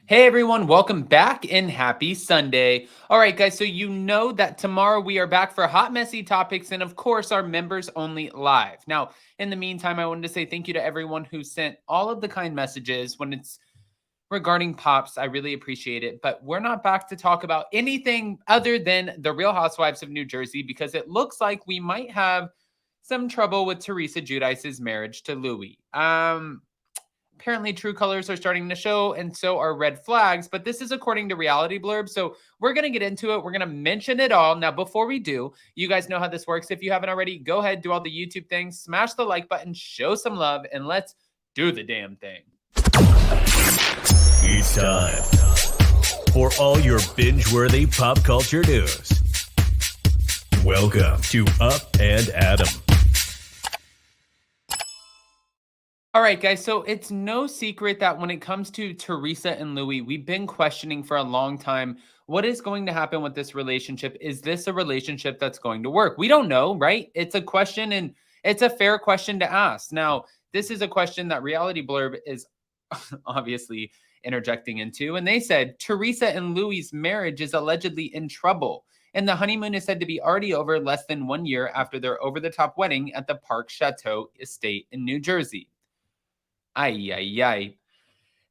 Hey everyone, welcome back and happy Sunday. All right, guys, so you know that tomorrow we are back for hot, messy topics and, of course, our members only live. Now, in the meantime, I wanted to say thank you to everyone who sent all of the kind messages when it's regarding Pops. I really appreciate it. But we're not back to talk about anything other than the Real Housewives of New Jersey because it looks like we might have some trouble with Teresa Giudice's marriage to Louis. Apparently true colors are starting to show and so are red flags, but this is according to Reality Blurb. So we're going to get into it. We're going to mention it all. Now, before we do, you guys know how this works. If you haven't already, go ahead, do all the YouTube things, smash the like button, show some love, and let's do the damn thing. It's time for all your binge-worthy pop culture news. Welcome to Up and Adam. All right, guys, so it's no secret that when it comes to Teresa and Louis, we've been questioning for a long time what is going to happen with this relationship. Is this a relationship that's going to work? We don't know, right? It's a question, and it's a fair question to ask. Now, this is a question that Reality Blurb is obviously interjecting into, and they said Teresa and Louis' marriage is allegedly in trouble, and the honeymoon is said to be already over less than 1 year after their over-the-top wedding at the Park Chateau estate in New Jersey. Ay, ay, ay.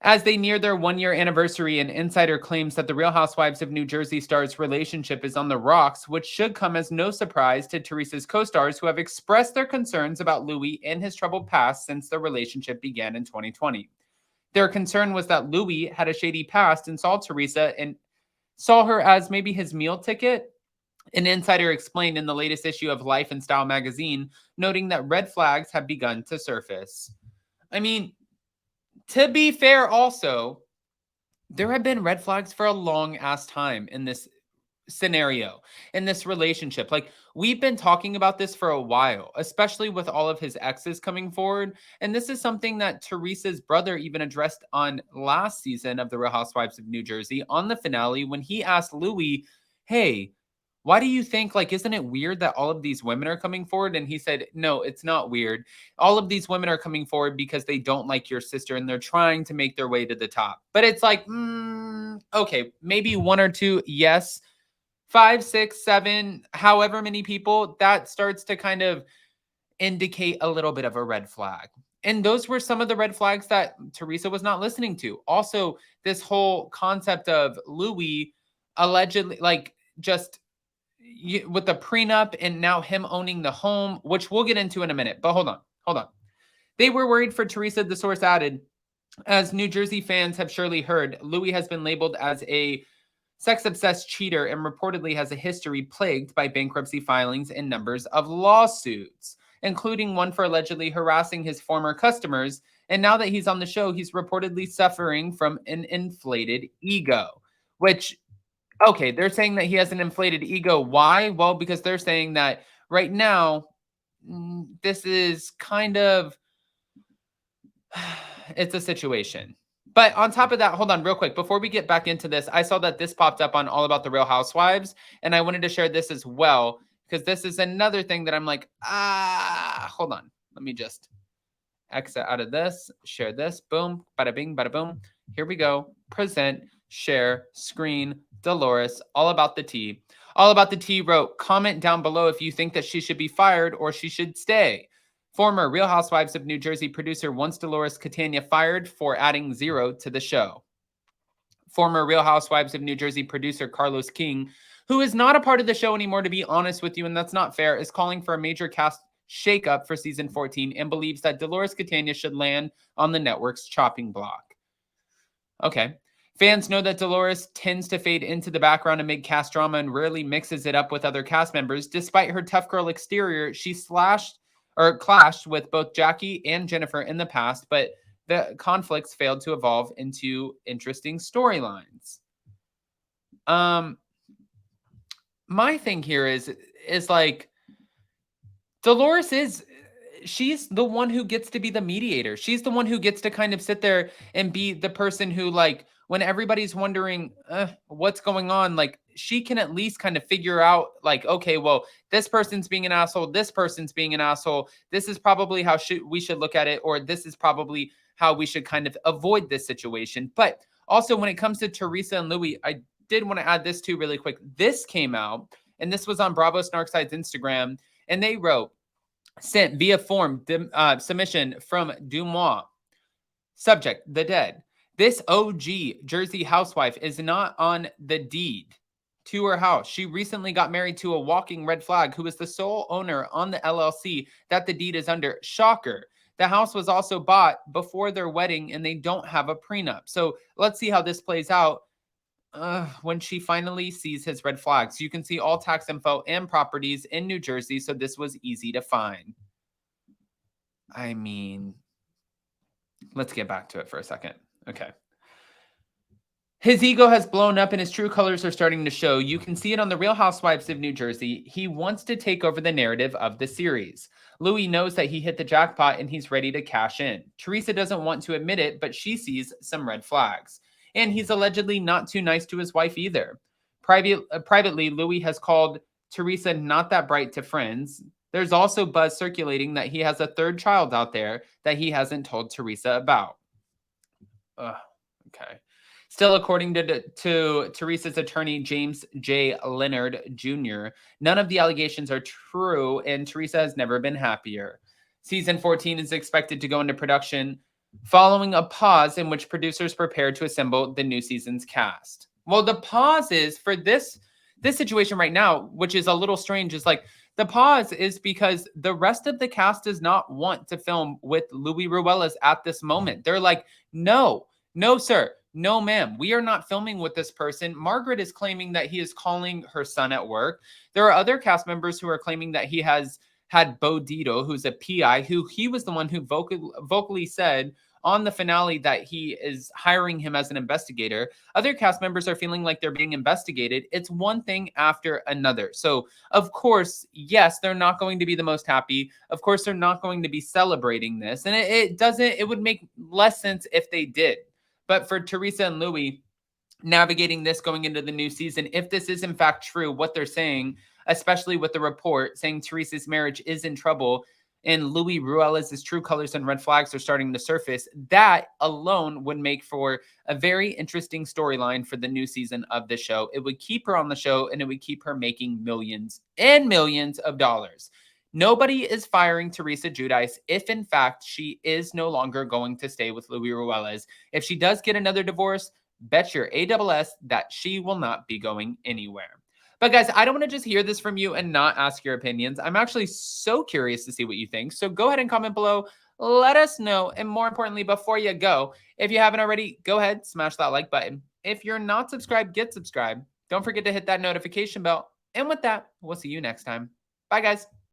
As they near their 1 year anniversary, an insider claims that the Real Housewives of New Jersey stars' relationship is on the rocks, which should come as no surprise to Teresa's co-stars who have expressed their concerns about Louis and his troubled past since their relationship began in 2020. Their concern was that Louis had a shady past and saw her as maybe his meal ticket. An insider explained in the latest issue of Life and Style magazine, noting that red flags have begun to surface. I mean, to be fair, also, there have been red flags for a long ass time in this scenario, in this relationship. Like, we've been talking about this for a while, especially with all of his exes coming forward. And this is something that Teresa's brother even addressed on last season of The Real Housewives of New Jersey on the finale when he asked Louis, hey, why do you think, like, isn't it weird that all of these women are coming forward? And he said, no, it's not weird. All of these women are coming forward because they don't like your sister and they're trying to make their way to the top. But it's like, okay, maybe one or two, yes. 5, 6, 7, however many people, that starts to kind of indicate a little bit of a red flag. And those were some of the red flags that Teresa was not listening to. Also, this whole concept of Louis allegedly, like, just with the prenup and now him owning the home, which we'll get into in a minute. But hold on. They were worried for Teresa, the source added. As New Jersey fans have surely heard, Louis has been labeled as a sex-obsessed cheater and reportedly has a history plagued by bankruptcy filings and numbers of lawsuits, including one for allegedly harassing his former customers. And now that he's on the show, he's reportedly suffering from an inflated ego, which, okay, they're saying that he has an inflated ego. Why? Well, because they're saying that right now, this is kind of, it's a situation. But on top of that, hold on real quick. Before we get back into this, I saw that this popped up on All About the Real Housewives, and I wanted to share this as well, because this is another thing that I'm like, hold on. Let me just exit out of this, share this, boom, bada bing, bada boom. Here we go. Present, share, screen, Dolores, All About the Tea. All About the Tea wrote, comment down below if you think that she should be fired or she should stay. Former Real Housewives of New Jersey producer wants Dolores Catania fired for adding 0 to the show. Former Real Housewives of New Jersey producer Carlos King, who is not a part of the show anymore, to be honest with you, and that's not fair, is calling for a major cast shakeup for season 14 and believes that Dolores Catania should land on the network's chopping block. Okay. Fans know that Dolores tends to fade into the background amid cast drama and rarely mixes it up with other cast members. Despite her tough girl exterior, she clashed with both Jackie and Jennifer in the past, but the conflicts failed to evolve into interesting storylines. My thing here is like, Dolores she's the one who gets to be the mediator. She's the one who gets to kind of sit there and be the person who, like, when everybody's wondering what's going on, like, she can at least kind of figure out, like, okay, well, this person's being an asshole, this person's being an asshole, this is probably how we should look at it, or this is probably how we should kind of avoid this situation. But Also, when it comes to Teresa and Louie, I did want to add this too really quick. This came out, and this was on Bravo Snarkside's Instagram, and they wrote, sent via form submission from Dumois. Subject, the dead. This OG Jersey housewife is not on the deed to her house. She recently got married to a walking red flag who is the sole owner on the LLC that the deed is under. Shocker. The house was also bought before their wedding and they don't have a prenup. So let's see how this plays out when she finally sees his red flags. You can see all tax info and properties in New Jersey, so this was easy to find. I mean, let's get back to it for a second. Okay. His ego has blown up and his true colors are starting to show. You can see it on The Real Housewives of New Jersey. He wants to take over the narrative of the series. Louis knows that he hit the jackpot and he's ready to cash in. Teresa doesn't want to admit it, but she sees some red flags. And he's allegedly not too nice to his wife either. Privately, Louis has called Teresa not that bright to friends. There's also buzz circulating that he has a third child out there that he hasn't told Teresa about. Okay. Still, according to Teresa's attorney, James J. Leonard Jr., none of the allegations are true, and Teresa has never been happier. Season 14 is expected to go into production following a pause in which producers prepare to assemble the new season's cast. Well, the pause is for this situation right now, which is a little strange, is like the pause is because the rest of the cast does not want to film with Louis Ruelas at this moment. They're like, no, sir. No, ma'am, we are not filming with this person. Margaret is claiming that he is calling her son at work. There are other cast members who are claiming that he has had Bo Dietl, who's a PI, who he was the one who vocally said on the finale that he is hiring him as an investigator. Other cast members are feeling like they're being investigated. It's one thing after another. So, of course, yes, they're not going to be the most happy. Of course, they're not going to be celebrating this. And it would make less sense if they did. But for Teresa and Louis navigating this going into the new season, if this is in fact true, what they're saying, especially with the report saying Teresa's marriage is in trouble and Louis Ruelas' true colors and red flags are starting to surface, that alone would make for a very interesting storyline for the new season of the show. It would keep her on the show and it would keep her making millions and millions of dollars. Nobody is firing Teresa Giudice if, in fact, she is no longer going to stay with Louis Ruelas. If she does get another divorce, bet your ASS that she will not be going anywhere. But guys, I don't want to just hear this from you and not ask your opinions. I'm actually so curious to see what you think. So go ahead and comment below. Let us know. And more importantly, before you go, if you haven't already, go ahead, smash that like button. If you're not subscribed, get subscribed. Don't forget to hit that notification bell. And with that, we'll see you next time. Bye, guys.